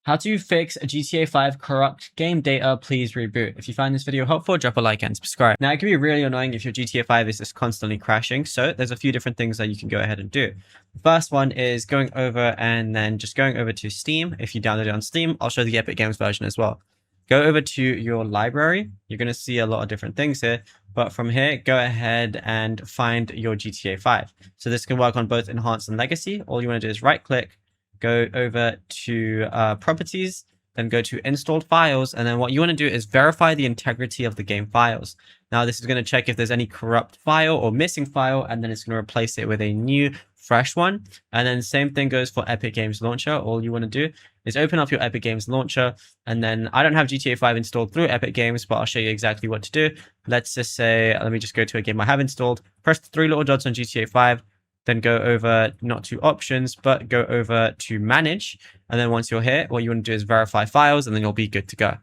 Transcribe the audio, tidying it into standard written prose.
How to fix a GTA 5 corrupt game data, please reboot. If you find this video helpful, drop a like and subscribe. Now, it can be really annoying if your GTA 5 is just constantly crashing, so there's a few different things that you can go ahead and do. The first one is going over and then just going over to Steam. If you download it on Steam, I'll show the Epic Games version as well. Go over to your library. You're going to see a lot of different things here, but from here, go ahead and find your GTA 5. So this can work on both Enhanced and Legacy. All you want to do is right click, go over to properties, then go to installed files, and then what you want to do is verify the integrity of the game files. Now this is going to check if there's any corrupt file or missing file, and then it's going to replace it with a new fresh one. And then same thing goes for Epic Games Launcher. All you want to do is open up your Epic Games Launcher, and then I don't have GTA 5 installed through Epic Games, but I'll show you exactly what to do. Let's just say, let me just go to a game I have installed, press the three little dots on GTA 5, then go over not to options, but go over to manage. And then once you're here, what you want to do is verify files, and then you'll be good to go.